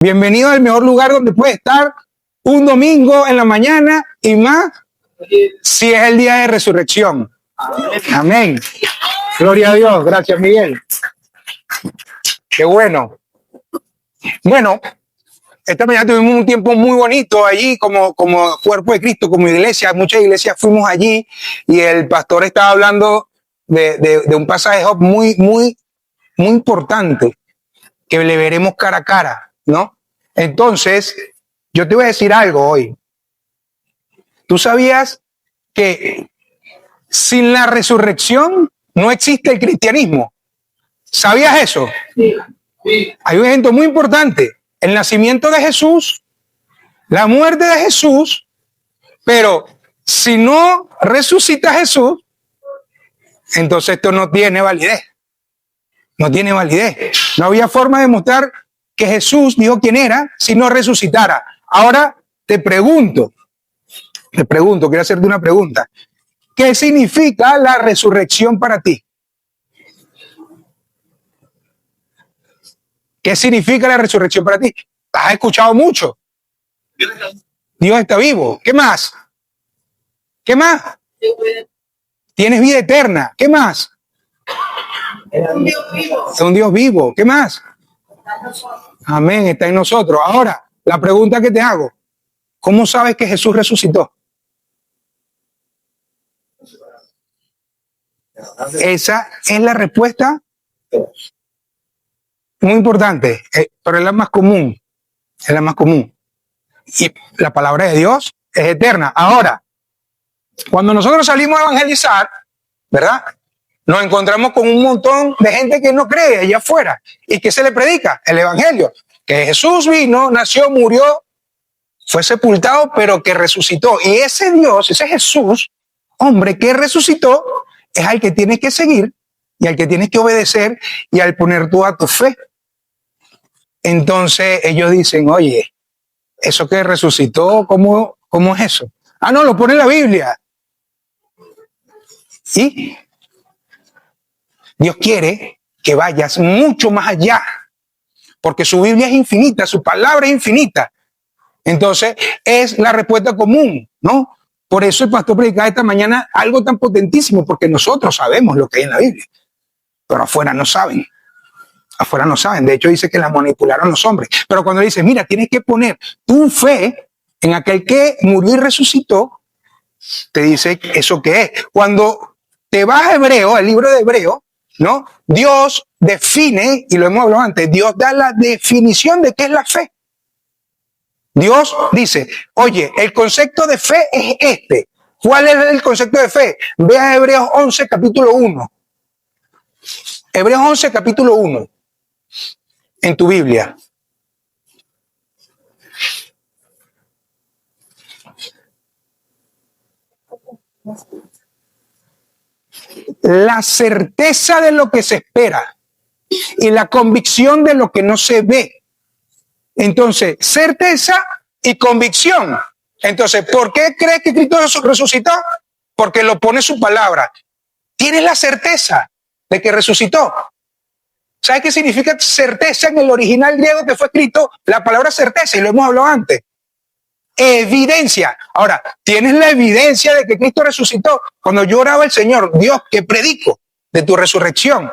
Bienvenido al mejor lugar donde puede estar un domingo en la mañana y más si es el día de resurrección. Amén. Gloria a Dios. Gracias, Miguel. Qué bueno. Bueno, esta mañana tuvimos un tiempo muy bonito allí como cuerpo de Cristo, como iglesia. Muchas iglesias fuimos allí y el pastor estaba hablando de un pasaje de Job muy importante que le veremos cara a cara, ¿no? Entonces, yo te voy a decir algo hoy. ¿Tú sabías que sin la resurrección no existe el cristianismo? ¿Sabías eso? Sí. Hay un evento muy importante, el nacimiento de Jesús, la muerte de Jesús, pero si no resucita Jesús, entonces esto no tiene validez. No tiene validez. No había forma de mostrar que Jesús dijo quién era si no resucitara. Ahora te pregunto, quiero hacerte una pregunta. ¿Qué significa la resurrección para ti? ¿Qué significa la resurrección para ti? Has escuchado mucho. Dios está vivo. ¿Qué más? ¿Qué más? Tienes vida eterna. ¿Qué más? Es un Dios vivo. ¿Qué más? Amén, está en nosotros. Ahora, la pregunta que te hago, ¿cómo sabes que Jesús resucitó? Esa es la respuesta muy importante, pero es la más común. Es la más común. Y la palabra de Dios es eterna. Ahora, cuando nosotros salimos a evangelizar, ¿verdad? Nos encontramos con un montón de gente que no cree allá afuera. ¿Y qué se le predica? El evangelio. Que Jesús vino, nació, murió, fue sepultado, pero que resucitó. Y ese Dios, ese Jesús, hombre que resucitó, es al que tienes que seguir y al que tienes que obedecer y al poner toda tu fe. Entonces ellos dicen, oye, eso que resucitó, ¿cómo es eso? Ah, no, lo pone en la Biblia. Y Dios quiere que vayas mucho más allá, porque su Biblia es infinita, su palabra es infinita. Entonces, es la respuesta común, ¿no? Por eso el pastor predicaba esta mañana algo tan potentísimo, porque nosotros sabemos lo que hay en la Biblia, pero afuera no saben. Afuera no saben. De hecho, dice que la manipularon los hombres. Pero cuando dice, mira, tienes que poner tu fe en aquel que murió y resucitó, te dice eso que es. Cuando te vas a Hebreo, el libro de Hebreo, ¿no? Dios define, y lo hemos hablado antes, Dios da la definición de qué es la fe. Dios dice, oye, el concepto de fe es este. ¿Cuál es el concepto de fe? Ve a Hebreos 11, capítulo 1. Hebreos 11, capítulo 1. En tu Biblia. La certeza de lo que se espera y la convicción de lo que no se ve. Entonces, certeza y convicción. Entonces, ¿por qué crees que Cristo resucitó? Porque lo pone su palabra. Tienes la certeza de que resucitó. ¿Sabes qué significa certeza en el original griego que fue escrito? La palabra certeza, y lo hemos hablado antes. Evidencia. Ahora, tienes la evidencia de que Cristo resucitó. Cuando yo oraba al Señor, Dios, que predico de tu resurrección.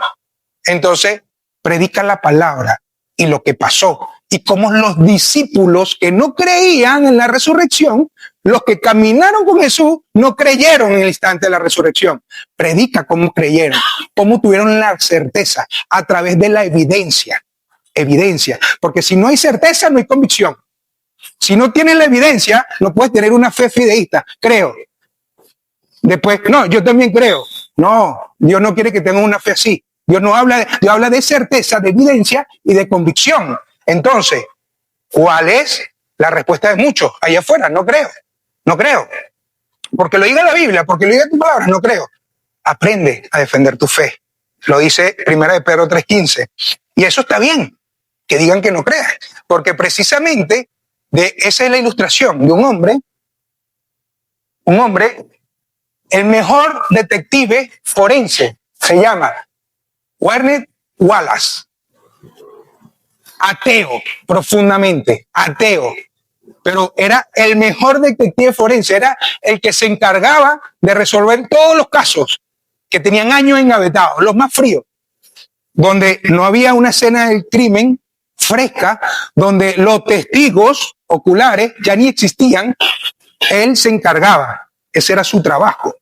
Entonces, predica la palabra y lo que pasó. Y como los discípulos que no creían en la resurrección, los que caminaron con Jesús, no creyeron en el instante de la resurrección. Predica cómo creyeron, cómo tuvieron la certeza a través de la evidencia. Evidencia. Porque si no hay certeza, no hay convicción. Si no tienes la evidencia, no puedes tener una fe fideísta. Creo. Después, no, yo también creo. No, Dios no quiere que tenga una fe así. Dios habla de certeza, de evidencia y de convicción. Entonces, ¿cuál es la respuesta de muchos allá afuera? No creo. No creo. Porque lo diga la Biblia, porque lo diga tu palabra, no creo. Aprende a defender tu fe. Lo dice 1 de Pedro 3:15. Y eso está bien, que digan que no crean. Porque precisamente esa es la ilustración de un hombre, el mejor detective forense, se llama Warner Wallace. ateo, profundamente, ateo. Pero era el mejor detective forense, era el que se encargaba de resolver todos los casos que tenían años engavetados, los más fríos, donde no había una escena del crimen fresca, donde los testigos oculares ya ni existían. Él se encargaba, ese era su trabajo,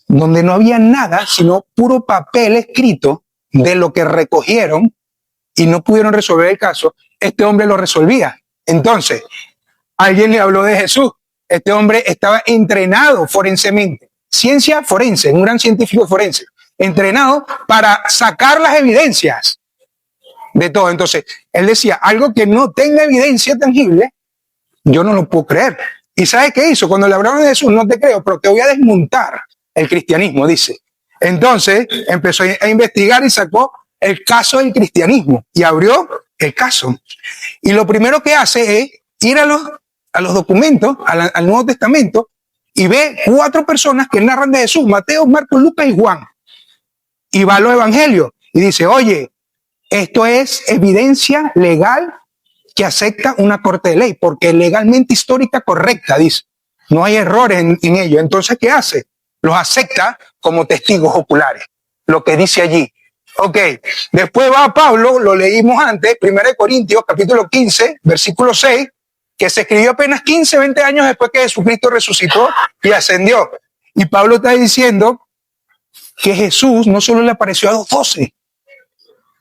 donde no había nada sino puro papel escrito de lo que recogieron y no pudieron resolver el caso. Este hombre lo resolvía. Entonces, alguien le habló de Jesús. Este hombre estaba entrenado forensemente, ciencia forense, un gran científico forense, entrenado para sacar las evidencias de todo. Entonces, él decía, algo que no tenga evidencia tangible, yo no lo puedo creer. ¿Y sabe qué hizo? Cuando le hablaron de Jesús, no te creo, pero te voy a desmontar el cristianismo, dice. Entonces, empezó a investigar y sacó el caso del cristianismo y abrió el caso. Y lo primero que hace es ir a los documentos, al Nuevo Testamento, y ve 4 personas que narran de Jesús, Mateo, Marcos, Lucas y Juan. Y va a los evangelios y dice, oye, esto es evidencia legal que acepta una corte de ley, porque es legalmente histórica correcta, dice. No hay errores en ello. Entonces, ¿qué hace? Los acepta como testigos oculares, lo que dice allí. Ok, después va Pablo, lo leímos antes, 1 Corintios, capítulo 15, versículo 6, que se escribió apenas 15, 20 años después que Jesucristo resucitó y ascendió. Y Pablo está diciendo que Jesús no solo le apareció a los 12,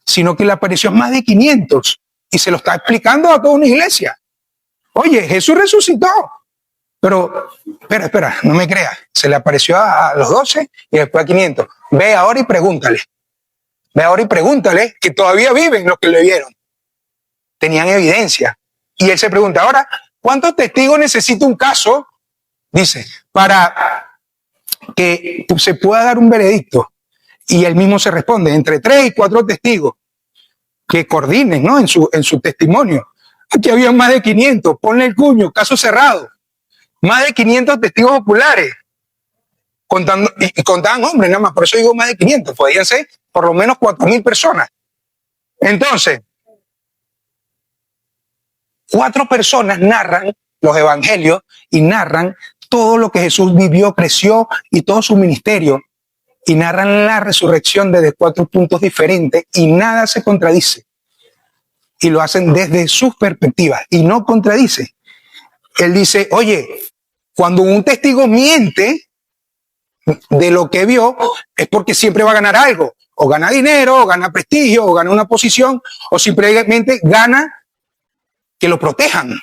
sino que le apareció a más de 500. Y se lo está explicando a toda una iglesia. Oye, Jesús resucitó. Pero, espera, no me creas. Se le apareció a los 12 y después a 500. Ve ahora y pregúntale. Ve ahora y pregúntale que todavía viven los que le vieron. Tenían evidencia. Y él se pregunta, ahora, ¿cuántos testigos necesita un caso? Dice, para que se pueda dar un veredicto. Y él mismo se responde, entre 3 y 4 testigos que coordinen, ¿no? en su testimonio. Aquí había más de 500, ponle el cuño, caso cerrado. Más de 500 testigos oculares. Contando, y contaban hombres nada más, por eso digo más de 500, podían ser por lo menos 4.000 personas. Entonces, 4 personas narran los evangelios y narran todo lo que Jesús vivió, creció y todo su ministerio, y narran la resurrección desde 4 puntos diferentes y nada se contradice. Y lo hacen desde sus perspectivas y no contradice. Él dice, oye, cuando un testigo miente de lo que vio, es porque siempre va a ganar algo. O gana dinero, o gana prestigio, o gana una posición, o simplemente gana que lo protejan.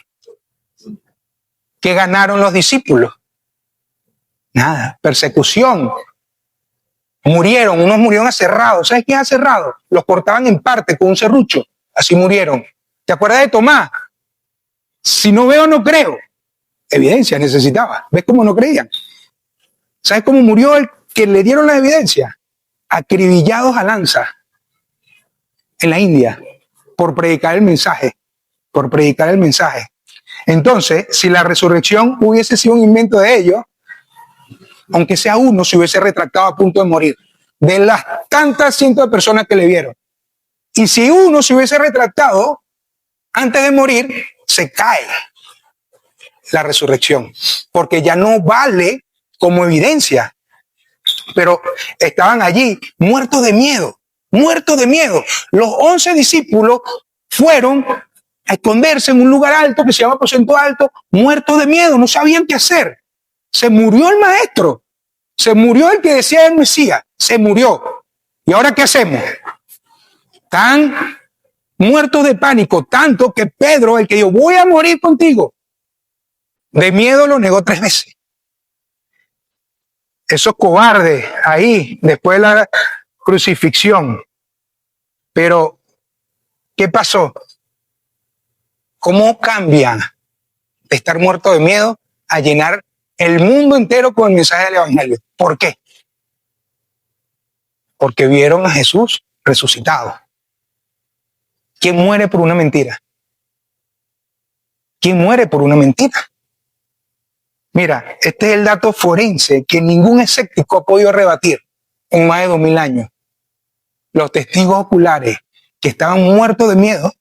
¿Qué ganaron los discípulos? Nada, persecución. Murieron, unos murieron aserrados. ¿Sabes qué es aserrado? Los cortaban en parte con un serrucho. Así murieron. ¿Te acuerdas de Tomás? Si no veo, no creo. Evidencia necesitaba. ¿Ves cómo no creían? ¿Sabes cómo murió el que le dieron la evidencia? Acribillados a lanza en la India por predicar el mensaje. Por predicar el mensaje. Entonces, si la resurrección hubiese sido un invento de ellos, aunque sea uno, se hubiese retractado a punto de morir. De las tantas cientos de personas que le vieron. Y si uno se hubiese retractado antes de morir, se cae la resurrección. Porque ya no vale como evidencia. Pero estaban allí muertos de miedo. Muertos de miedo. Los 11 discípulos fueron a esconderse en un lugar alto que se llama aposento alto, muertos de miedo, no sabían qué hacer. Se murió el maestro, se murió el que decía el Mesías, se murió. ¿Y ahora qué hacemos? Están muertos de pánico, tanto que Pedro, el que dijo, voy a morir contigo, de miedo lo negó 3 veces. Esos cobardes ahí, después de la crucifixión. Pero, ¿qué pasó? ¿Cómo cambia de estar muerto de miedo a llenar el mundo entero con el mensaje del evangelio? ¿Por qué? Porque vieron a Jesús resucitado. ¿Quién muere por una mentira? ¿Quién muere por una mentira? Mira, este es el dato forense que ningún escéptico ha podido rebatir en más de 2000 años. Los testigos oculares que estaban muertos de miedo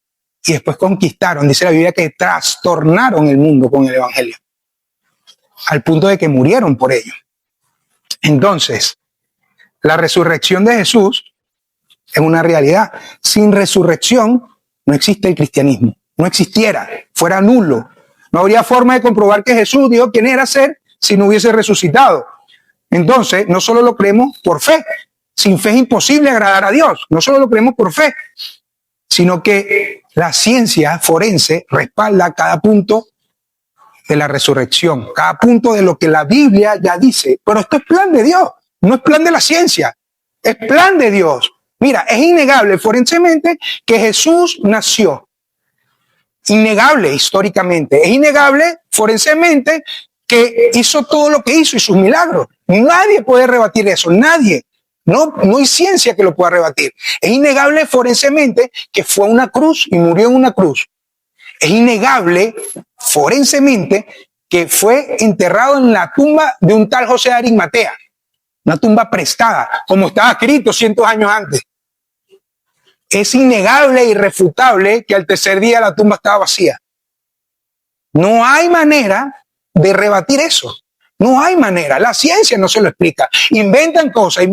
y después conquistaron, dice la Biblia, que trastornaron el mundo con el evangelio, al punto de que murieron por ello. Entonces, la resurrección de Jesús es una realidad. Sin resurrección no existe el cristianismo. No existiera, fuera nulo. No habría forma de comprobar que Jesús dijo quién era ser si no hubiese resucitado. Entonces, no solo lo creemos por fe. Sin fe es imposible agradar a Dios. No solo lo creemos por fe, sino que la ciencia forense respalda cada punto de la resurrección, cada punto de lo que la Biblia ya dice. Pero esto es plan de Dios, no es plan de la ciencia, es plan de Dios. Mira, es innegable forensemente que Jesús nació. Innegable históricamente. Es innegable forensemente que hizo todo lo que hizo y sus milagros. Nadie puede rebatir eso, nadie. No hay ciencia que lo pueda rebatir. Es innegable forensemente que fue a una cruz y murió en una cruz. Es innegable forensemente que fue enterrado en la tumba de un tal José de Arimatea. Una tumba prestada, como estaba escrito cientos de años antes. Es innegable e irrefutable que al tercer día la tumba estaba vacía. No hay manera de rebatir eso. No hay manera. La ciencia no se lo explica. Inventan cosas,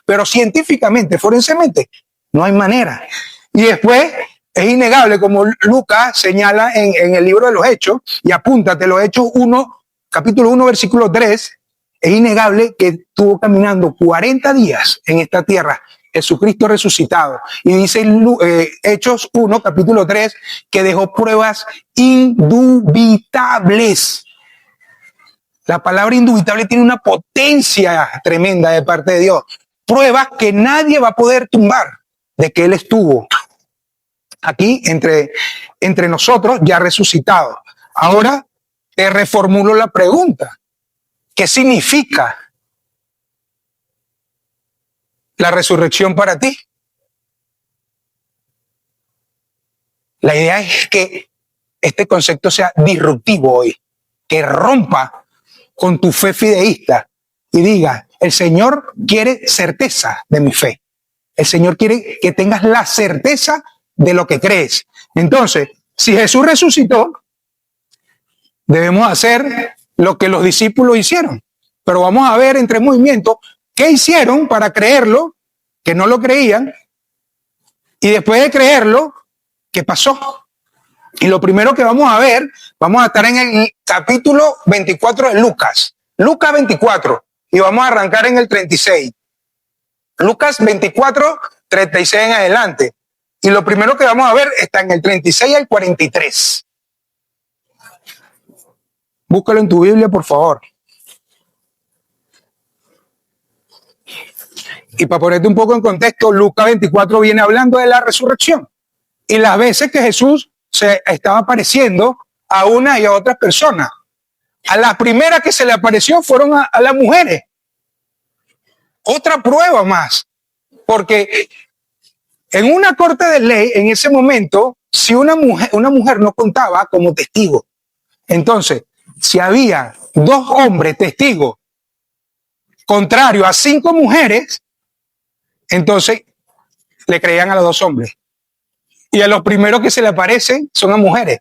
pero científicamente, forensemente, no hay manera. Y después es innegable, como Lucas señala en el libro de los Hechos, y apúntate, los Hechos 1, capítulo 1, versículo 3, es innegable que estuvo caminando 40 días en esta tierra Jesucristo resucitado. Y dice Hechos 1, capítulo 3, que dejó pruebas indubitables. La palabra indubitable tiene una potencia tremenda de parte de Dios. Pruebas que nadie va a poder tumbar de que Él estuvo aquí entre nosotros ya resucitado. Ahora te reformulo la pregunta. ¿Qué significa la resurrección para ti? La idea es que este concepto sea disruptivo hoy, que rompa con tu fe fideísta y diga, el Señor quiere certeza de mi fe. El Señor quiere que tengas la certeza de lo que crees. Entonces, si Jesús resucitó, debemos hacer lo que los discípulos hicieron. Pero vamos a ver entre movimientos qué hicieron para creerlo, que no lo creían, y después de creerlo, ¿qué pasó? Y lo primero que vamos a ver, vamos a estar en el capítulo 24 de Lucas. Lucas 24, y vamos a arrancar en el 36. Lucas 24, 36 en adelante. Y lo primero que vamos a ver está en el 36 al 43. Búscalo en tu Biblia, por favor. Y para ponerte un poco en contexto, Lucas 24 viene hablando de la resurrección y las veces que Jesús se estaba apareciendo a una y a otras personas. A las primeras que se le apareció fueron a las mujeres. Otra prueba más, porque en una corte de ley, en ese momento, si una mujer no contaba como testigo, entonces, si había 2 hombres testigos contrarios a 5 mujeres, entonces le creían a los 2 hombres. Y a los primeros que se le aparecen son a mujeres.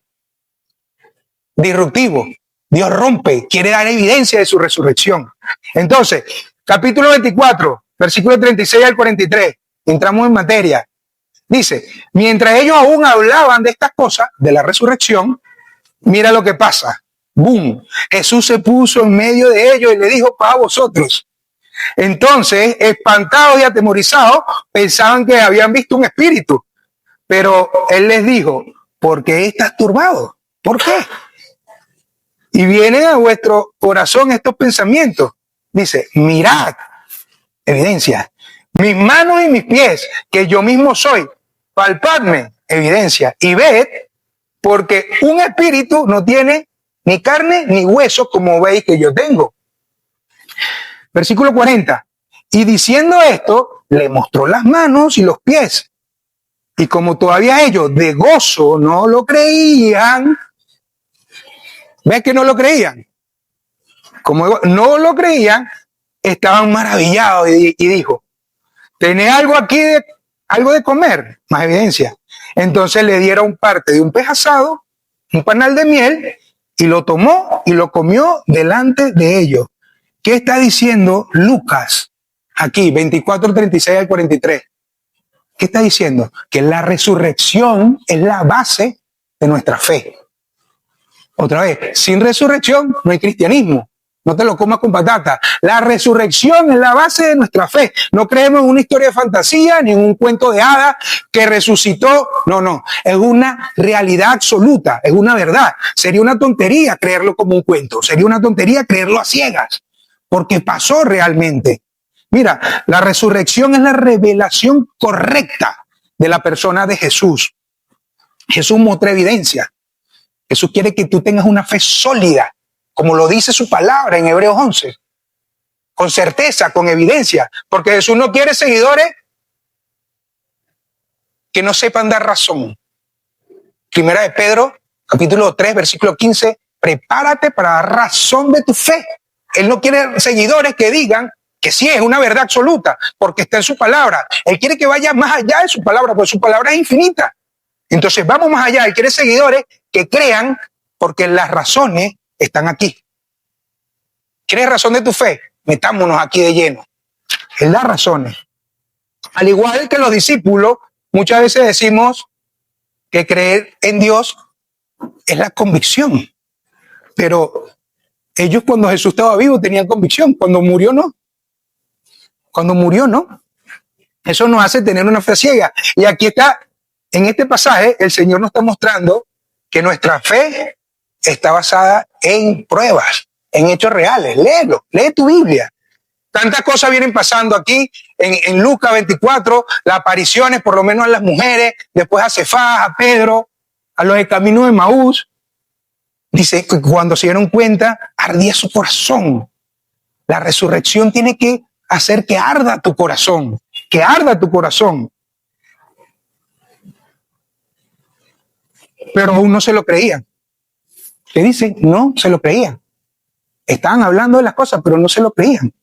Disruptivo. Dios rompe, quiere dar evidencia de su resurrección. Entonces, capítulo 24, versículo 36 al 43, entramos en materia. Dice, mientras ellos aún hablaban de estas cosas, de la resurrección, mira lo que pasa. ¡Bum! Jesús se puso en medio de ellos y le dijo, para vosotros. Entonces, espantados y atemorizados, pensaban que habían visto un espíritu. Pero Él les dijo, ¿por qué estás turbado? ¿Por qué? Y vienen a vuestro corazón estos pensamientos. Dice, mirad, evidencia, mis manos y mis pies, que yo mismo soy, palpadme, evidencia, y ved, porque un espíritu no tiene ni carne ni hueso, como veis que yo tengo. Versículo 40. Y diciendo esto, le mostró las manos y los pies. Y como todavía ellos de gozo no lo creían, ¿ves que no lo creían? Como no lo creían, estaban maravillados y dijo, ¿tenés algo aquí algo de comer, más evidencia. Entonces le dieron parte de un pez asado, un panal de miel, y lo tomó y lo comió delante de ellos. ¿Qué está diciendo Lucas aquí, 24, 36 al 43? ¿Qué está diciendo? Que la resurrección es la base de nuestra fe. Otra vez, sin resurrección no hay cristianismo. No te lo comas con patata. La resurrección es la base de nuestra fe. No creemos en una historia de fantasía ni en un cuento de hadas que resucitó. No, no. Es una realidad absoluta. Es una verdad. Sería una tontería creerlo como un cuento. Sería una tontería creerlo a ciegas. Porque pasó realmente. Mira, la resurrección es la revelación correcta de la persona de Jesús. Jesús mostró evidencia. Jesús quiere que tú tengas una fe sólida, como lo dice su palabra en Hebreos 11, con certeza, con evidencia, porque Jesús no quiere seguidores que no sepan dar razón. Primera de Pedro, capítulo 3, versículo 15, prepárate para dar razón de tu fe. Él no quiere seguidores que digan que sí es una verdad absoluta, porque está en su palabra. Él quiere que vaya más allá de su palabra, porque su palabra es infinita. Entonces vamos más allá. Él quiere seguidores que crean, porque las razones están aquí. ¿Quieres razón de tu fe? Metámonos aquí de lleno. Él da razones. Al igual que los discípulos, muchas veces decimos que creer en Dios es la convicción. Pero ellos, cuando Jesús estaba vivo, tenían convicción. Cuando murió, no. Cuando murió, no. Eso nos hace tener una fe ciega. Y aquí está, en este pasaje, el Señor nos está mostrando que nuestra fe está basada en pruebas, en hechos reales. Léelo, lee tu Biblia. Tantas cosas vienen pasando aquí en Lucas 24, las apariciones, por lo menos a las mujeres, después a Cefás, a Pedro, a los de camino de Maús. Dice que cuando se dieron cuenta, ardía su corazón. La resurrección tiene que hacer que arda tu corazón, que arda tu corazón. Pero aún no se lo creían. ¿Qué dicen? No se lo creían. Estaban hablando de las cosas, pero no se lo creían.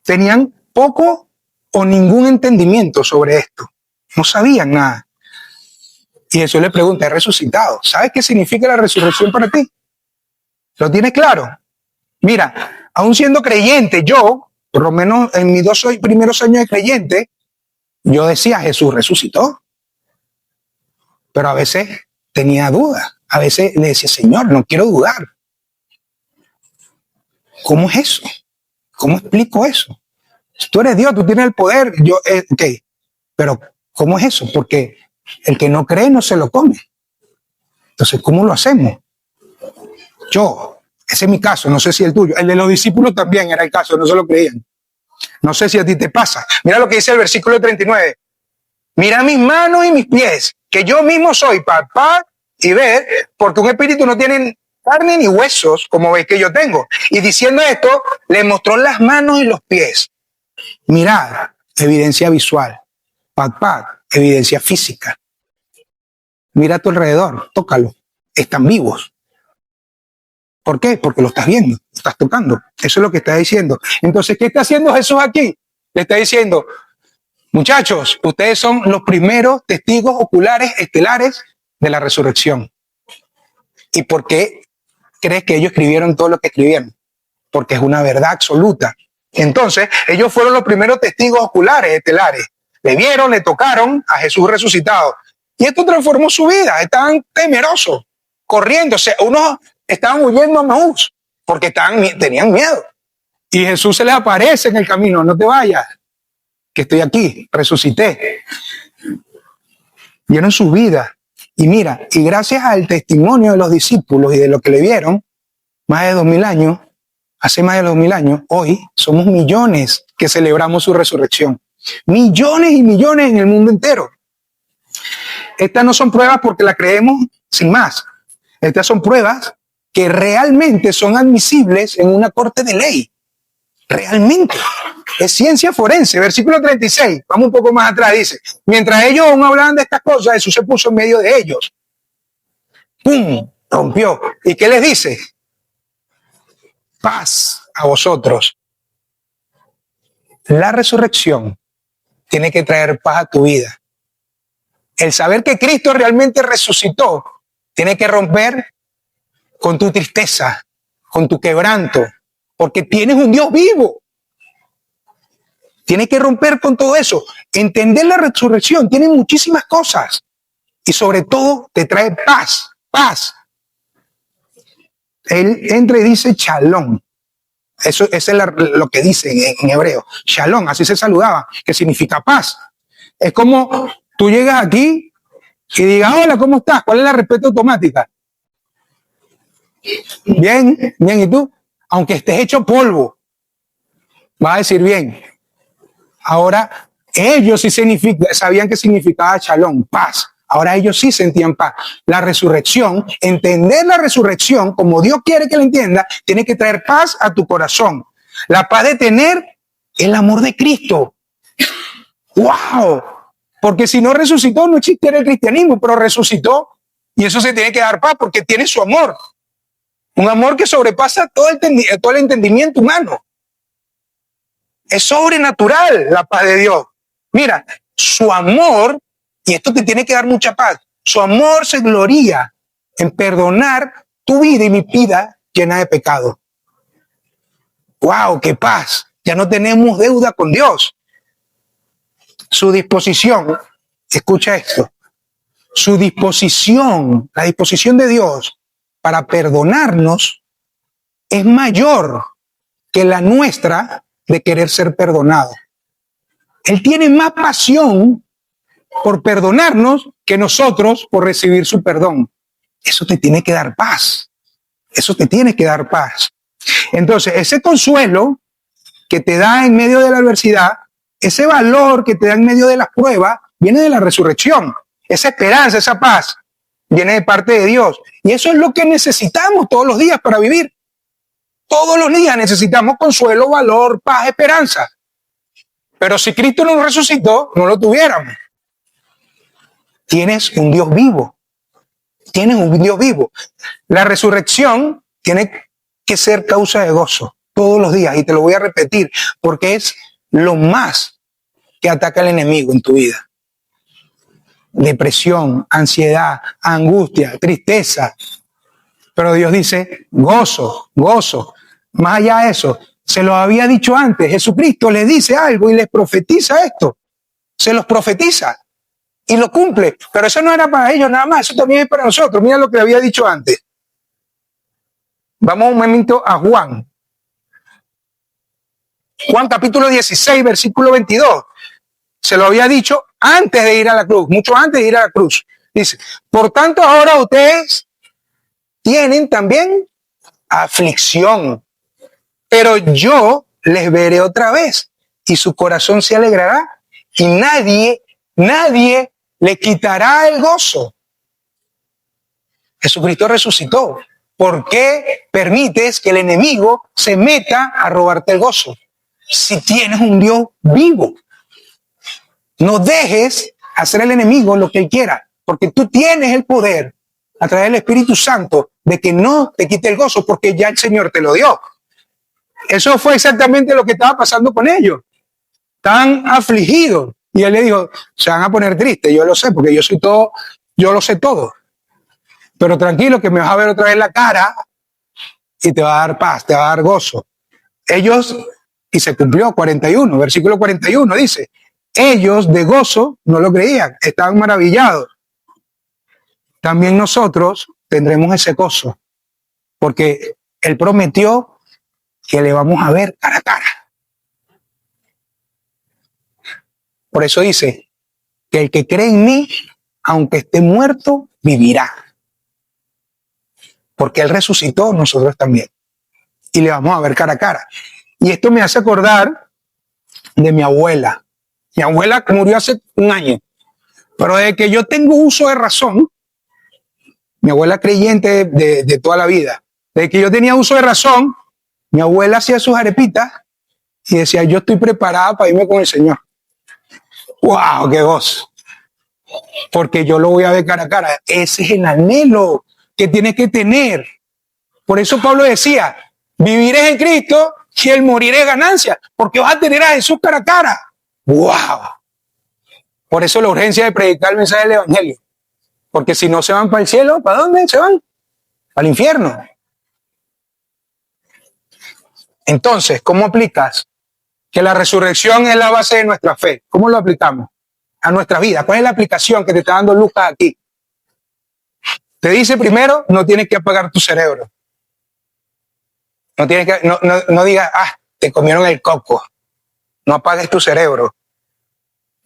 Tenían poco o ningún entendimiento sobre esto. No sabían nada. Y Jesús le pregunta, ¿he resucitado? ¿Sabes qué significa la resurrección para ti? ¿Lo tienes claro? Mira, aún siendo creyente, yo, por lo menos en mis 2 primeros años de creyente, yo decía, Jesús resucitó. Pero a veces tenía dudas. A veces le decía, Señor, no quiero dudar. ¿Cómo es eso? ¿Cómo explico eso? Tú eres Dios, tú tienes el poder. Yo, ok, pero ¿cómo es eso? Porque el que no cree no se lo come. Entonces, ¿cómo lo hacemos? Ese es mi caso, no sé si el tuyo. El de los discípulos también era el caso, no se lo creían. No sé si a ti te pasa. Mira lo que dice el versículo 39. Mira mis manos y mis pies, que yo mismo soy, palpar y ver, porque un espíritu no tiene carne ni huesos, como veis que yo tengo. Y diciendo esto, le mostró las manos y los pies. Mirad, evidencia visual. Palpar, evidencia física. Mira a tu alrededor, tócalo. Están vivos. ¿Por qué? Porque lo estás viendo, lo estás tocando. Eso es lo que está diciendo. Entonces, ¿qué está haciendo Jesús aquí? Le está diciendo, muchachos, ustedes son los primeros testigos oculares estelares de la resurrección. ¿Y por qué crees que ellos escribieron todo lo que escribieron? Porque es una verdad absoluta. Entonces, ellos fueron los primeros testigos oculares estelares. Le vieron, le tocaron a Jesús resucitado. Y esto transformó su vida. Estaban temerosos, corriendo. O sea, unos estaban huyendo a Maús porque tenían miedo. Y Jesús se les aparece en el camino. No te vayas, que estoy aquí, resucité. Vieron su vida. Y mira, y gracias al testimonio de los discípulos y de lo que le vieron, más de 2000 años, hace más de 2000 años, hoy somos millones que celebramos su resurrección. Millones y millones en el mundo entero. Estas no son pruebas porque las creemos sin más. Estas son pruebas que realmente son admisibles en una corte de ley. Realmente. Es ciencia forense. Versículo 36. Vamos un poco más atrás. Dice, mientras ellos aún hablaban de estas cosas, Jesús se puso en medio de ellos. ¡Pum! Rompió. ¿Y qué les dice? Paz a vosotros. La resurrección tiene que traer paz a tu vida. El saber que Cristo realmente resucitó tiene que romper con tu tristeza, con tu quebranto, porque tienes un Dios vivo. Tienes que romper con todo eso. Entender la resurrección tiene muchísimas cosas y sobre todo te trae paz, paz. Él entra y dice shalom. Eso es lo que dice en hebreo. Shalom, así se saludaba, que significa paz. Es como tú llegas aquí y digas, hola, ¿cómo estás? ¿Cuál es la respuesta automática? Bien, bien, ¿y tú? Aunque estés hecho polvo, vas a decir bien. Ahora, ellos sí sabían que significaba shalom, paz. Ahora ellos sí sentían paz. La resurrección, entender la resurrección como Dios quiere que la entienda, tiene que traer paz a tu corazón. La paz de tener el amor de Cristo. ¡Wow! Porque si no resucitó, no existiera el cristianismo, pero resucitó y eso se tiene que dar paz porque tiene su amor. Un amor que sobrepasa todo el entendimiento humano. Es sobrenatural la paz de Dios. Mira, su amor, y esto te tiene que dar mucha paz, su amor se gloría en perdonar tu vida y mi vida llena de pecado. ¡Wow! ¡Qué paz! Ya no tenemos deuda con Dios. Su disposición, escucha esto, su disposición, la disposición de Dios para perdonarnos es mayor que la nuestra de querer ser perdonado. Él tiene más pasión por perdonarnos que nosotros por recibir su perdón. Eso te tiene que dar paz. Eso te tiene que dar paz. Entonces, ese consuelo que te da en medio de la adversidad, ese valor que te da en medio de las pruebas, viene de la resurrección. Esa esperanza, esa paz, viene de parte de Dios. Y eso es lo que necesitamos todos los días para vivir. Todos los días necesitamos consuelo, valor, paz, esperanza. Pero si Cristo no resucitó, no lo tuviéramos. Tienes un Dios vivo. Tienes un Dios vivo. La resurrección tiene que ser causa de gozo todos los días. Y te lo voy a repetir porque es lo más que ataca el enemigo en tu vida. Depresión, ansiedad, angustia, tristeza. Pero Dios dice gozo, gozo. Más allá de eso, se lo había dicho antes. Jesucristo les dice algo y les profetiza esto. Se los profetiza y lo cumple. Pero eso no era para ellos nada más, eso también es para nosotros. Mira lo que había dicho antes. Vamos un momento a Juan. Juan capítulo 16, versículo 22. Se lo había dicho antes de ir a la cruz, mucho antes de ir a la cruz. Dice, por tanto ahora ustedes tienen también aflicción, pero yo les veré otra vez y su corazón se alegrará y nadie le quitará el gozo. Jesucristo resucitó. ¿Por qué permites que el enemigo se meta a robarte el gozo? Si tienes un Dios vivo, no dejes hacer al enemigo lo que él quiera, porque tú tienes el poder a través del Espíritu Santo de que no te quite el gozo, porque ya el Señor te lo dio. Eso fue exactamente lo que estaba pasando con ellos. Estaban afligidos y él le dijo, se van a poner tristes, yo lo sé, porque yo soy todo, yo lo sé todo. Pero tranquilo que me vas a ver otra vez la cara y te va a dar paz, te va a dar gozo. Ellos, y se cumplió 41, versículo 41 dice, ellos de gozo no lo creían, estaban maravillados. También nosotros tendremos ese gozo, porque él prometió que le vamos a ver cara a cara. Por eso dice que el que cree en mí, aunque esté muerto, vivirá. Porque él resucitó, nosotros también. Y le vamos a ver cara a cara. Y esto me hace acordar de mi abuela. Mi abuela murió hace un año. Pero desde que yo tengo uso de razón, mi abuela creyente de toda la vida, desde que yo tenía uso de razón, mi abuela hacía sus arepitas y decía, yo estoy preparada para irme con el Señor. ¡Wow! ¡Qué gozo! Porque yo lo voy a ver cara a cara. Ese es el anhelo que tienes que tener. Por eso Pablo decía, viviré en Cristo y el morir es ganancia, porque vas a tener a Jesús cara a cara. ¡Wow! Por eso la urgencia de predicar el mensaje del Evangelio. Porque si no se van para el cielo, ¿para dónde se van? Al infierno. Entonces, ¿cómo aplicas que la resurrección es la base de nuestra fe? ¿Cómo lo aplicamos a nuestra vida? ¿Cuál es la aplicación que te está dando Lucas aquí? Te dice primero, no tienes que apagar tu cerebro. No tienes que, no digas, te comieron el coco. No apagues tu cerebro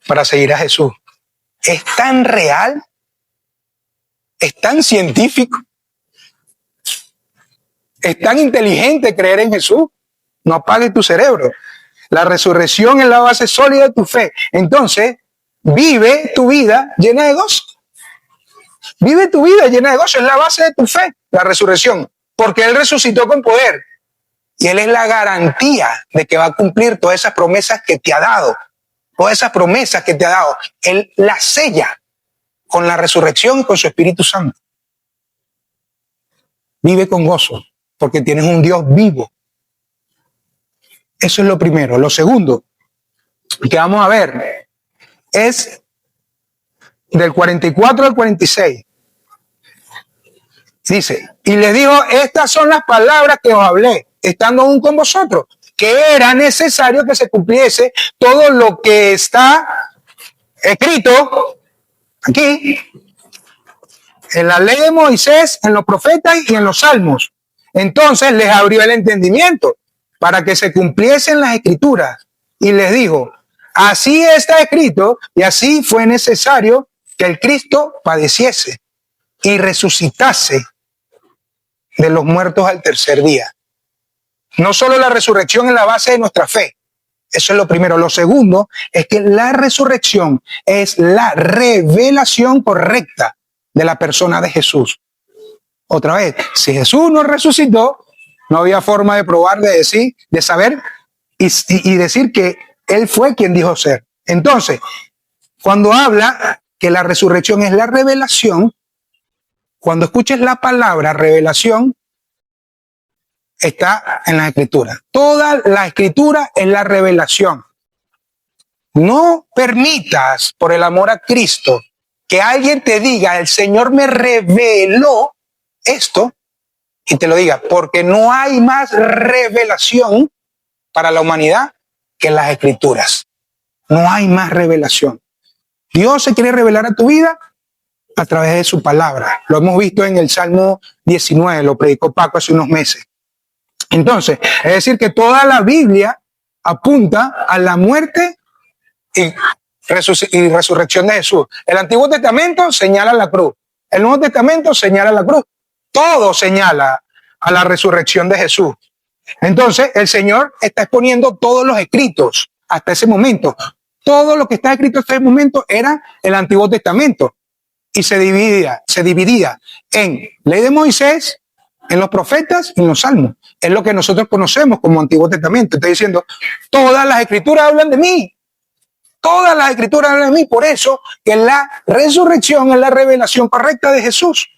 para seguir a Jesús. Es tan real, es tan científico, es tan inteligente creer en Jesús. No apagues tu cerebro. La resurrección es la base sólida de tu fe. Entonces, vive tu vida llena de gozo. Vive tu vida llena de gozo. Es la base de tu fe, la resurrección. Porque Él resucitó con poder. Y Él es la garantía de que va a cumplir todas esas promesas que te ha dado. Todas esas promesas que te ha dado. Él las sella con la resurrección y con su Espíritu Santo. Vive con gozo, porque tienes un Dios vivo. Eso es lo primero. Lo segundo que vamos a ver es del 44 al 46. Dice, y les dijo, estas son las palabras que os hablé, estando aún con vosotros, que era necesario que se cumpliese todo lo que está escrito aquí, en la ley de Moisés, en los profetas y en los salmos. Entonces les abrió el entendimiento para que se cumpliesen las escrituras. Y les dijo, así está escrito y así fue necesario que el Cristo padeciese y resucitase de los muertos al tercer día. No solo la resurrección es la base de nuestra fe. Eso es lo primero. Lo segundo es que la resurrección es la revelación correcta de la persona de Jesús. Otra vez, si Jesús no resucitó, no había forma de probar, de decir, de saber y decir que Él fue quien dijo ser. Entonces, cuando habla que la resurrección es la revelación, cuando escuches la palabra revelación, está en la Escritura. Toda la Escritura es la revelación. No permitas, por el amor a Cristo, que alguien te diga, el Señor me reveló esto, y te lo diga, porque no hay más revelación para la humanidad que las Escrituras. No hay más revelación. Dios se quiere revelar a tu vida a través de su palabra. Lo hemos visto en el Salmo 19, lo predicó Paco hace unos meses. Entonces, es decir que toda la Biblia apunta a la muerte y resurrección de Jesús. El Antiguo Testamento señala la cruz. El Nuevo Testamento señala la cruz. Todo señala a la resurrección de Jesús. Entonces, el Señor está exponiendo todos los escritos hasta ese momento. Todo lo que está escrito hasta ese momento era el Antiguo Testamento. Y se dividía en ley de Moisés, en los profetas y en los salmos. Es lo que nosotros conocemos como Antiguo Testamento. Estoy diciendo, todas las escrituras hablan de mí. Todas las escrituras hablan de mí. Por eso que la resurrección es la revelación correcta de Jesús.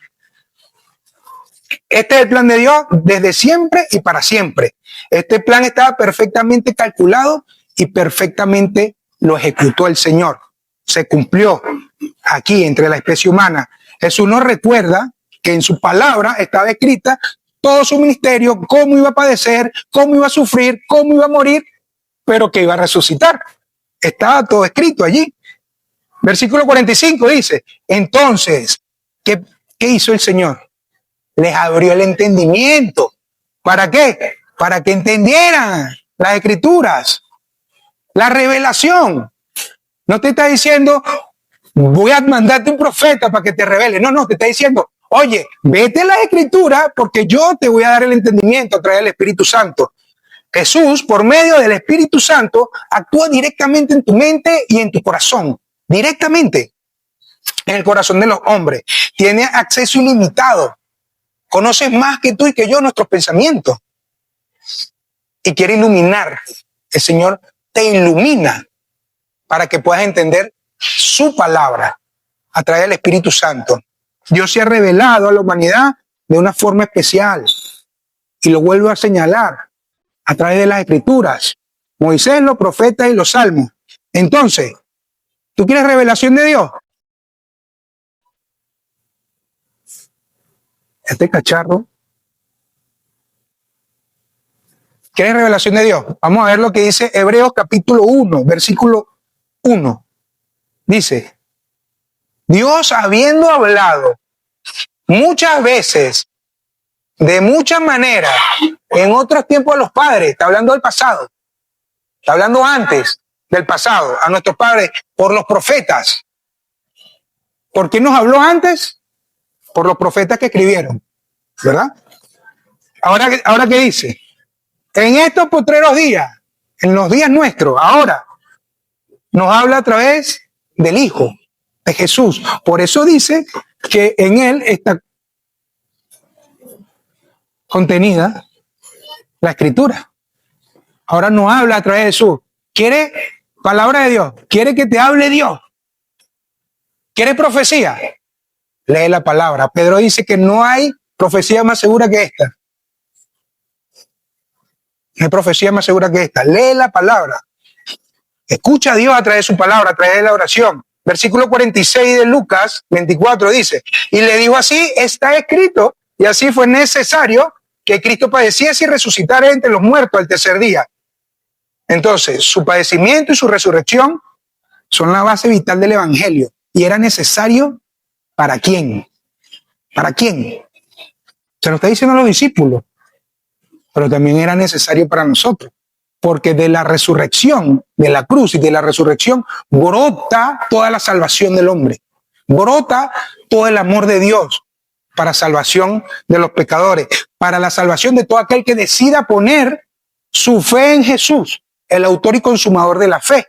Este es el plan de Dios desde siempre y para siempre. Este plan estaba perfectamente calculado y perfectamente lo ejecutó el Señor. Se cumplió aquí entre la especie humana. Jesús nos recuerda que en su palabra estaba escrita todo su ministerio, cómo iba a padecer, cómo iba a sufrir, cómo iba a morir, pero que iba a resucitar. Estaba todo escrito allí. Versículo 45 dice, entonces, ¿qué hizo el Señor? Les abrió el entendimiento. ¿Para qué? Para que entendieran las escrituras, la revelación. No te está diciendo, voy a mandarte un profeta para que te revele. No, te está diciendo, oye, vete a la escritura porque yo te voy a dar el entendimiento a través del Espíritu Santo. Jesús, por medio del Espíritu Santo, actúa directamente en tu mente y en tu corazón. Directamente en el corazón de los hombres. Tiene acceso ilimitado. Conoces más que tú y que yo nuestros pensamientos. Y quiere iluminar. El Señor te ilumina para que puedas entender su palabra a través del Espíritu Santo. Dios se ha revelado a la humanidad de una forma especial y lo vuelvo a señalar a través de las Escrituras. Moisés, los profetas y los salmos. Entonces, ¿Tú quieres revelación de Dios? Este cacharro. ¿Quieres revelación de Dios? Vamos a ver lo que dice Hebreos capítulo 1, versículo 1. Dice, Dios habiendo hablado muchas veces, de muchas maneras, en otros tiempos a los padres, está hablando del pasado, está hablando antes del pasado, a nuestros padres, por los profetas. ¿Por qué nos habló antes? Por los profetas que escribieron, ¿verdad? Ahora ¿qué dice? En estos postreros días, en los días nuestros, ahora, nos habla a través del Hijo, de Jesús. Por eso dice que en Él está contenida la Escritura. Ahora nos habla a través de Jesús. ¿Quiere palabra de Dios? ¿Quiere que te hable Dios? ¿Quiere profecía? Lee la palabra. Pedro dice que no hay profecía más segura que esta. No hay profecía más segura que esta. Lee la palabra. Escucha a Dios a través de su palabra, a través de la oración. Versículo 46 de Lucas 24 dice, y le dijo así, está escrito, y así fue necesario que Cristo padeciese y resucitara entre los muertos al tercer día. Entonces, su padecimiento y su resurrección son la base vital del evangelio. Y era necesario, ¿para quién? ¿Para quién? Se lo está diciendo a los discípulos, pero también era necesario para nosotros. Porque de la resurrección, de la cruz y de la resurrección, brota toda la salvación del hombre. Brota todo el amor de Dios para salvación de los pecadores, para la salvación de todo aquel que decida poner su fe en Jesús, el autor y consumador de la fe.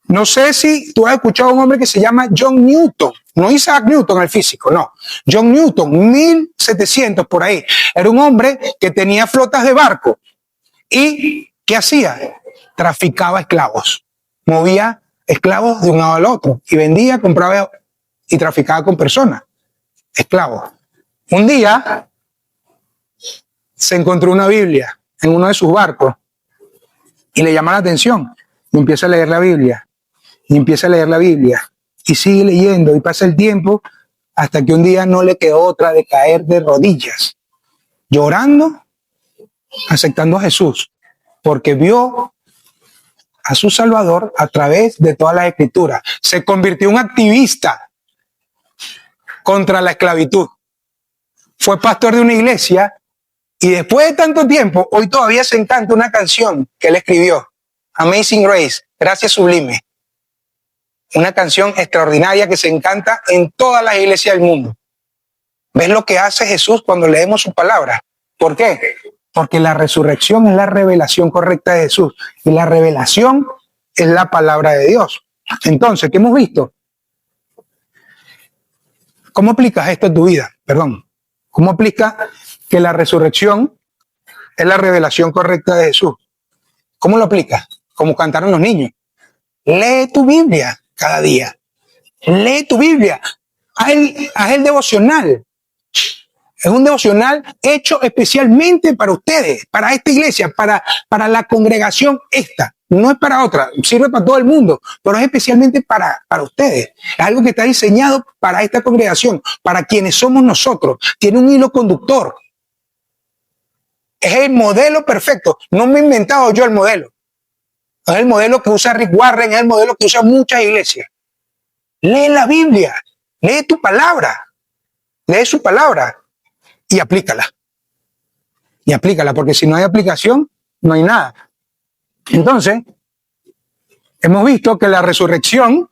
No sé si tú has escuchado a un hombre que se llama John Newton, no Isaac Newton el físico, no. John Newton, 1700 por ahí. Era un hombre que tenía flotas de barco y ¿qué hacía? Traficaba esclavos. Movía esclavos de un lado al otro y vendía, compraba y traficaba con personas, esclavos. Un día se encontró una Biblia en uno de sus barcos y le llama la atención y empieza a leer la Biblia y empieza a leer la Biblia y sigue leyendo y pasa el tiempo hasta que un día no le quedó otra de caer de rodillas, llorando, aceptando a Jesús, porque vio a su Salvador a través de todas las Escrituras. Se convirtió en un activista contra la esclavitud. Fue pastor de una iglesia y después de tanto tiempo, hoy todavía se encanta una canción que él escribió, Amazing Grace, Gracia Sublime. Una canción extraordinaria que se encanta en todas las iglesias del mundo. ¿Ves lo que hace Jesús cuando leemos su palabra? ¿Por qué? Porque la resurrección es la revelación correcta de Jesús y la revelación es la palabra de Dios. Entonces, ¿qué hemos visto? ¿Cómo aplicas esto en tu vida? Perdón. ¿Cómo aplicas que la resurrección es la revelación correcta de Jesús? ¿Cómo lo aplicas? Como cantaron los niños. Lee tu Biblia cada día. Lee tu Biblia. Haz el devocional. Es un devocional hecho especialmente para ustedes, para esta iglesia, para la congregación esta. No es para otra, sirve para todo el mundo, pero es especialmente para ustedes. Es algo que está diseñado para esta congregación, para quienes somos nosotros. Tiene un hilo conductor. Es el modelo perfecto. No me he inventado yo el modelo. Es el modelo que usa Rick Warren, es el modelo que usa muchas iglesias. Lee la Biblia, lee tu palabra, lee su palabra. Y aplícala. Y aplícala, porque si no hay aplicación, no hay nada. Entonces, hemos visto que la resurrección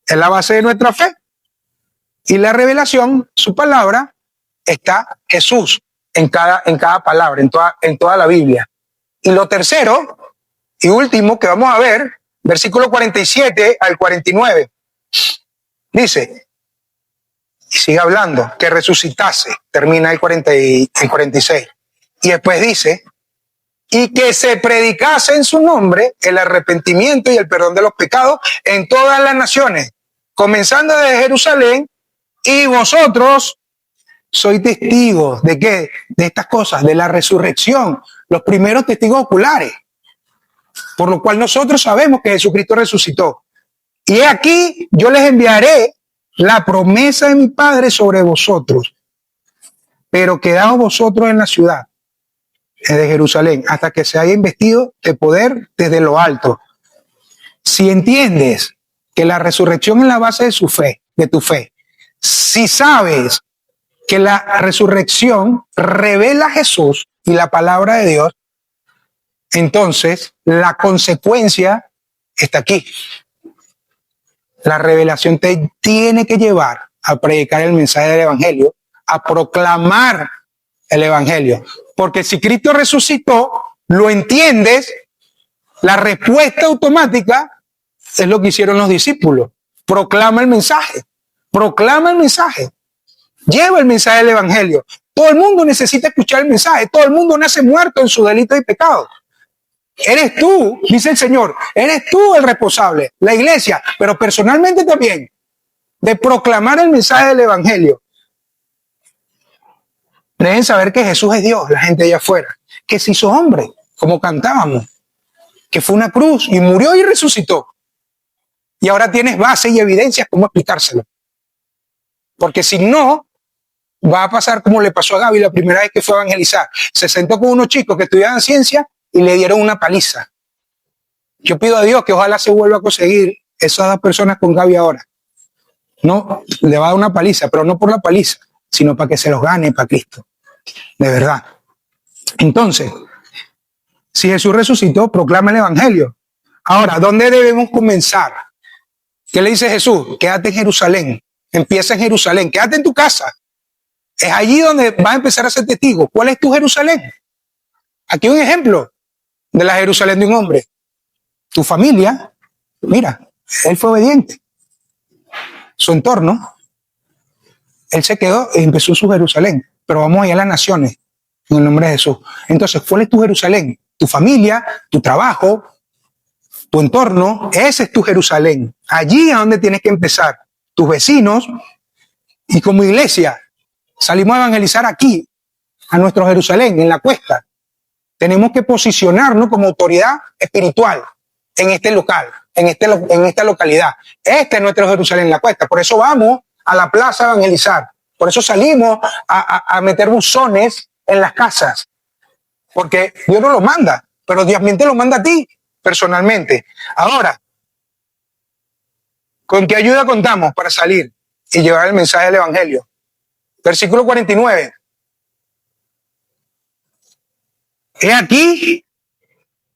es la base de nuestra fe. Y la revelación, su palabra, está Jesús en cada palabra, en toda la Biblia. Y lo tercero y último que vamos a ver, versículo 47 al 49, dice, y sigue hablando, que resucitase, termina el 46. Y después dice, y que se predicase en su nombre el arrepentimiento y el perdón de los pecados en todas las naciones, comenzando desde Jerusalén, y vosotros sois testigos ¿de qué? De estas cosas, de la resurrección, los primeros testigos oculares, por lo cual nosotros sabemos que Jesucristo resucitó. Y aquí yo les enviaré la promesa de mi Padre sobre vosotros, pero quedaos vosotros en la ciudad de Jerusalén hasta que se haya investido de poder desde lo alto. Si entiendes que la resurrección es la base de su fe, de tu fe, si sabes que la resurrección revela a Jesús y la palabra de Dios, entonces la consecuencia está aquí. La revelación te tiene que llevar a predicar el mensaje del evangelio, a proclamar el evangelio. Porque si Cristo resucitó, lo entiendes, la respuesta automática es lo que hicieron los discípulos. Proclama el mensaje, proclama el mensaje, lleva el mensaje del evangelio. Todo el mundo necesita escuchar el mensaje, todo el mundo nace muerto en sus delitos y pecados. Eres tú, dice el Señor, eres tú el responsable, la iglesia, pero personalmente también, de proclamar el mensaje del evangelio. Deben saber que Jesús es Dios, la gente allá afuera, que se hizo hombre, como cantábamos, que fue una cruz y murió y resucitó. Y ahora tienes base y evidencias cómo explicárselo. Porque si no, va a pasar como le pasó a Gaby la primera vez que fue a evangelizar. Se sentó con unos chicos que estudiaban ciencia y le dieron una paliza. Yo pido a Dios que ojalá se vuelva a conseguir esas dos personas con Gaby ahora. No, le va a dar una paliza, pero no por la paliza, sino para que se los gane para Cristo. De verdad. Entonces, si Jesús resucitó, proclama el evangelio. Ahora, ¿dónde debemos comenzar? ¿Qué le dice Jesús? Quédate en Jerusalén. Empieza en Jerusalén. Quédate en tu casa. Es allí donde vas a empezar a ser testigo. ¿Cuál es tu Jerusalén? Aquí un ejemplo de la Jerusalén de un hombre. Tu familia, mira, él fue obediente. Su entorno, él se quedó y empezó su Jerusalén. Pero vamos allá a las naciones, en el nombre de Jesús. Entonces, ¿cuál es tu Jerusalén? Tu familia, tu trabajo, tu entorno, ese es tu Jerusalén. Allí es donde tienes que empezar. Tus vecinos, y como iglesia, salimos a evangelizar aquí, a nuestro Jerusalén, en la cuesta. Tenemos que posicionarnos como autoridad espiritual en este local, en esta localidad. Este es nuestro Jerusalén, en la cuesta. Por eso vamos a la plaza a evangelizar. Por eso salimos a meter buzones en las casas. Porque Dios no lo manda, pero Dios también te lo manda a ti personalmente. Ahora, ¿con qué ayuda contamos para salir y llevar el mensaje del evangelio? Versículo 49. He aquí,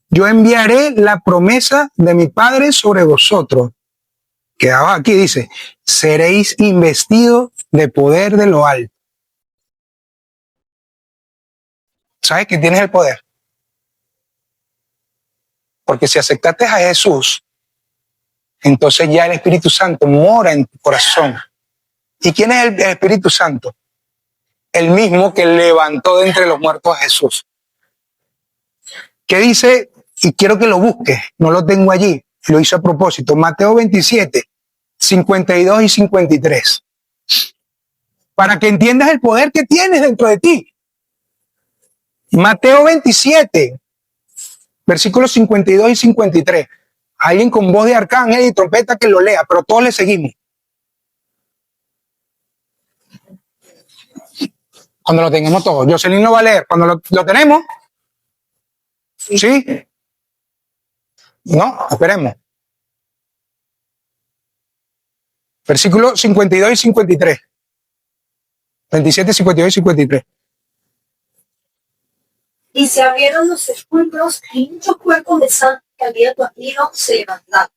yo enviaré la promesa de mi Padre sobre vosotros. Quedaba aquí, dice, seréis investidos de poder de lo alto. ¿Sabes que tienes el poder? Porque si aceptaste a Jesús, entonces ya el Espíritu Santo mora en tu corazón. ¿Y quién es el Espíritu Santo? El mismo que levantó de entre los muertos a Jesús. ¿Qué dice? Y quiero que lo busques, no lo tengo allí, lo hice a propósito. Mateo 27, 52 y 53. Para que entiendas el poder que tienes dentro de ti. Mateo 27, versículos 52 y 53. Alguien con voz de arcángel y trompeta que lo lea, pero todos le seguimos. Cuando lo tengamos todo. Jocelyn lo va a leer. Cuando lo tenemos. ¿Sí? No, esperemos. Versículos 52 y 53. 27, 52 y 53. Y se abrieron los sepulcros y muchos cuerpos de santos que había dormido se levantaron.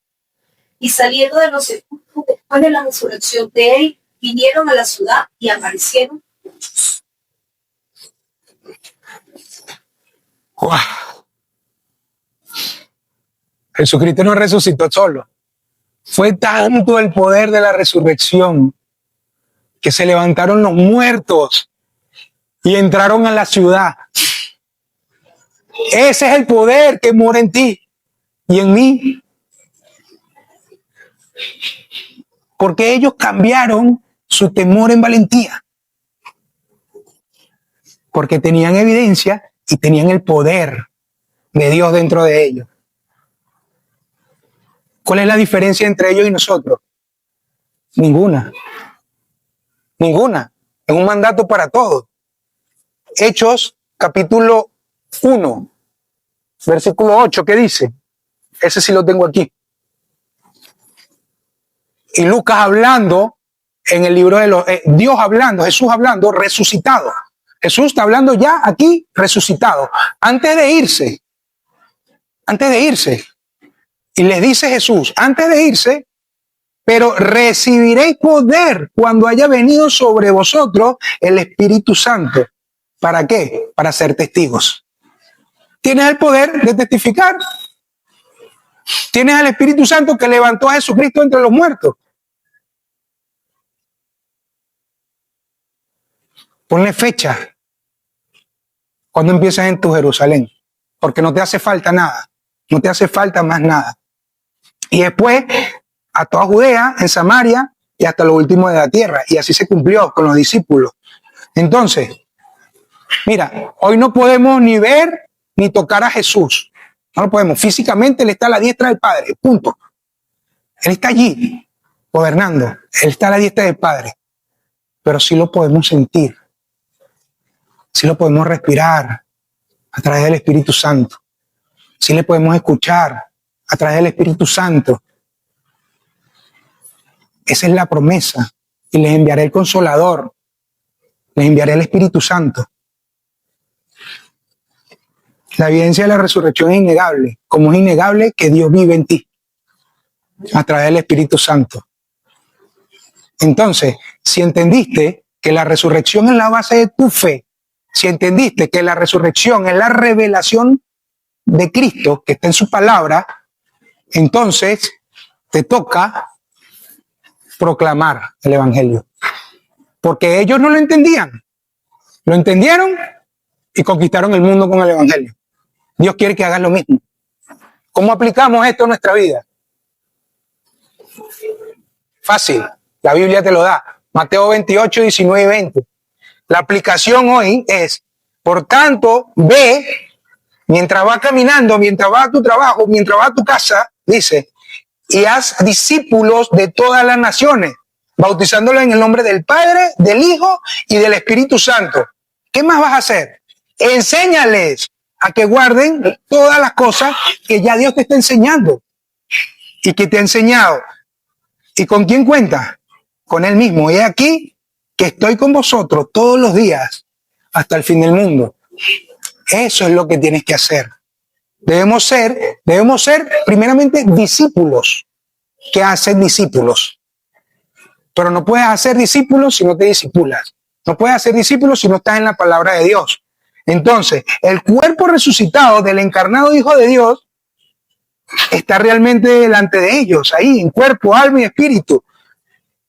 Y saliendo de los sepulcros después de la resurrección de él, vinieron a la ciudad y aparecieron muchos. ¡Wow! Jesucristo no resucitó solo. Fue tanto el poder de la resurrección que se levantaron los muertos y entraron a la ciudad. Ese es el poder que mora en ti y en mí. Porque ellos cambiaron su temor en valentía. Porque tenían evidencia y tenían el poder de Dios dentro de ellos. ¿Cuál es la diferencia entre ellos y nosotros? Ninguna. Ninguna. Es un mandato para todos. Hechos, capítulo 1, versículo 8, ¿qué dice? Ese sí lo tengo aquí. Y Lucas hablando en el libro de los... Dios hablando, Jesús hablando, resucitado. Jesús está hablando ya aquí, resucitado. Antes de irse. Y les dice Jesús, antes de irse, pero recibiréis poder cuando haya venido sobre vosotros el Espíritu Santo. ¿Para qué? Para ser testigos. Tienes el poder de testificar. Tienes al Espíritu Santo que levantó a Jesucristo entre los muertos. Ponle fecha cuando empiezas en tu Jerusalén, porque no te hace falta nada, no te hace falta más nada. Y después a toda Judea, en Samaria y hasta lo último de la tierra. Y así se cumplió con los discípulos. Entonces, mira, hoy no podemos ni ver ni tocar a Jesús. No lo podemos. Físicamente Él está a la diestra del Padre, punto. Él está allí, gobernando. Él está a la diestra del Padre. Pero sí lo podemos sentir. Sí lo podemos respirar a través del Espíritu Santo. Sí le podemos escuchar a través del Espíritu Santo. Esa es la promesa. Y les enviaré el Consolador. Les enviaré el Espíritu Santo. La evidencia de la resurrección es innegable, como es innegable que Dios vive en ti a través del Espíritu Santo. Entonces, si entendiste que la resurrección es la base de tu fe, si entendiste que la resurrección es la revelación de Cristo que está en su palabra, entonces te toca proclamar el Evangelio. Porque ellos no lo entendían. Lo entendieron y conquistaron el mundo con el Evangelio. Dios quiere que hagas lo mismo. ¿Cómo aplicamos esto a nuestra vida? Fácil. La Biblia te lo da. Mateo 28, 19 y 20. La aplicación hoy es, por tanto, ve, mientras vas caminando, mientras vas a tu trabajo, mientras vas a tu casa, dice, y haz discípulos de todas las naciones, bautizándolos en el nombre del Padre, del Hijo y del Espíritu Santo. ¿Qué más vas a hacer? Enséñales a que guarden todas las cosas que ya Dios te está enseñando y que te ha enseñado. ¿Y con quién cuenta? Con Él mismo. Y aquí que estoy con vosotros todos los días hasta el fin del mundo. Eso es lo que tienes que hacer. Debemos ser primeramente discípulos que hacen discípulos. Pero no puedes hacer discípulos si no te discipulas. No puedes hacer discípulos si no estás en la palabra de Dios. Entonces, el cuerpo resucitado del encarnado Hijo de Dios está realmente delante de ellos, ahí, en cuerpo, alma y espíritu.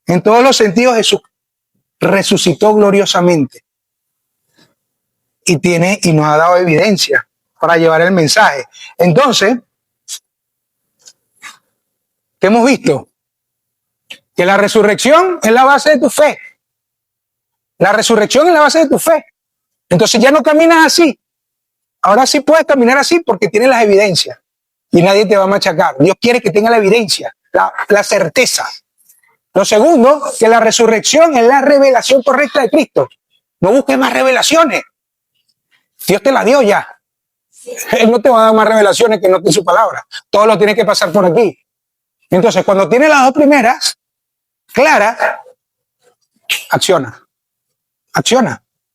En todos los sentidos, Jesús resucitó gloriosamente. Y nos ha dado evidencia para llevar el mensaje. Entonces, ¿qué hemos visto? Que la resurrección es la base de tu fe. La resurrección es la base de tu fe. Entonces ya no caminas así. Ahora sí puedes caminar así porque tienes las evidencias y nadie te va a machacar. Dios quiere que tenga la evidencia, la certeza. Lo segundo, que la resurrección es la revelación correcta de Cristo. No busques más revelaciones. Dios te la dio ya. Él no te va a dar más revelaciones que no en su palabra. Todo lo tiene que pasar por aquí. Entonces, cuando tienes las dos primeras claras, acciona.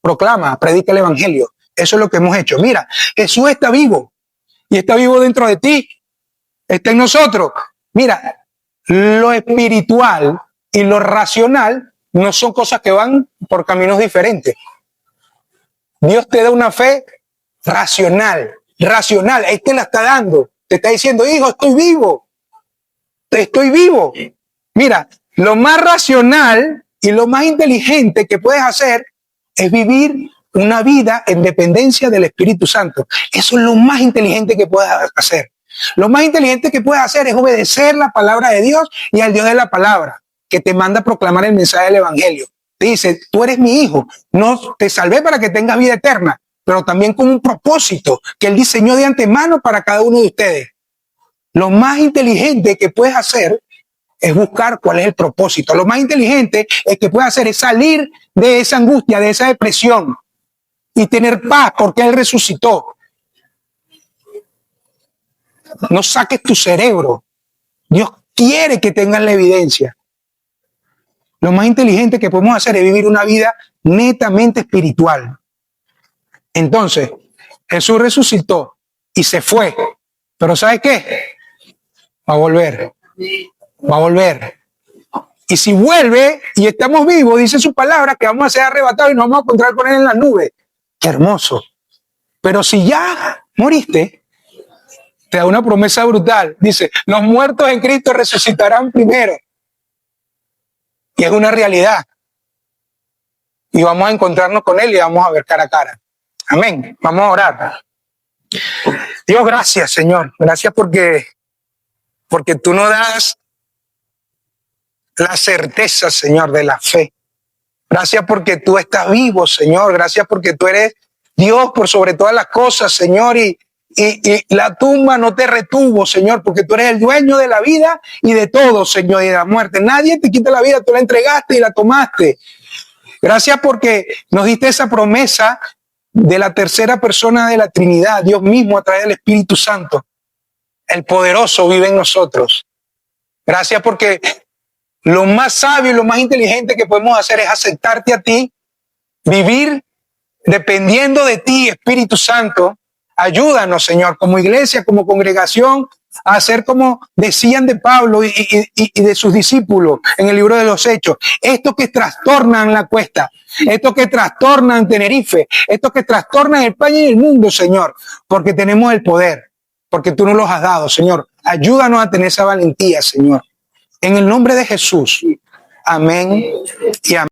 Proclama, predica el Evangelio. Eso es lo que hemos hecho. Mira, Jesús está vivo y está vivo dentro de ti. Está en nosotros. Mira, lo espiritual y lo racional no son cosas que van por caminos diferentes. Dios te da una fe racional. Él te la está dando. Te está diciendo, hijo, estoy vivo. Mira, lo más racional y lo más inteligente que puedes hacer es vivir una vida en dependencia del Espíritu Santo. Eso es lo más inteligente que puedes hacer. Lo más inteligente que puedes hacer es obedecer la palabra de Dios y al Dios de la palabra, que te manda a proclamar el mensaje del Evangelio. Te dice, tú eres mi hijo, no te salvé para que tengas vida eterna, pero también con un propósito que Él diseñó de antemano para cada uno de ustedes. Lo más inteligente que puedes hacer es buscar cuál es el propósito. Lo más inteligente es que puedes hacer es salir de esa angustia, de esa depresión y tener paz porque Él resucitó. No saques tu cerebro. Dios quiere que tengas la evidencia. Lo más inteligente que podemos hacer es vivir una vida netamente espiritual. Entonces, Jesús resucitó y se fue. Pero ¿sabes qué? Va a volver. Va a volver. Y si vuelve y estamos vivos, dice su palabra que vamos a ser arrebatados y nos vamos a encontrar con Él en las nubes. ¡Qué hermoso! Pero si ya moriste, te da una promesa brutal. Dice, los muertos en Cristo resucitarán primero. Y es una realidad. Y vamos a encontrarnos con Él y vamos a ver cara a cara. Amén. Vamos a orar. Dios, gracias, Señor. Gracias porque tú nos das la certeza, Señor, de la fe. Gracias porque tú estás vivo, Señor. Gracias porque tú eres Dios por sobre todas las cosas, Señor. Y la tumba no te retuvo, Señor, porque tú eres el dueño de la vida y de todo, Señor, y de la muerte. Nadie te quita la vida, tú la entregaste y la tomaste. Gracias porque nos diste esa promesa de la tercera persona de la Trinidad, Dios mismo a través del Espíritu Santo. El poderoso vive en nosotros. Gracias porque lo más sabio y lo más inteligente que podemos hacer es aceptarte a ti, vivir dependiendo de ti, Espíritu Santo. Ayúdanos, Señor, como iglesia, como congregación, a hacer como decían de Pablo y de sus discípulos en el libro de los Hechos. Estos que trastornan la cuesta, estos que trastornan Tenerife, estos que trastornan España y el mundo, Señor, porque tenemos el poder, porque tú nos los has dado, Señor. Ayúdanos a tener esa valentía, Señor. En el nombre de Jesús. Amén y amén.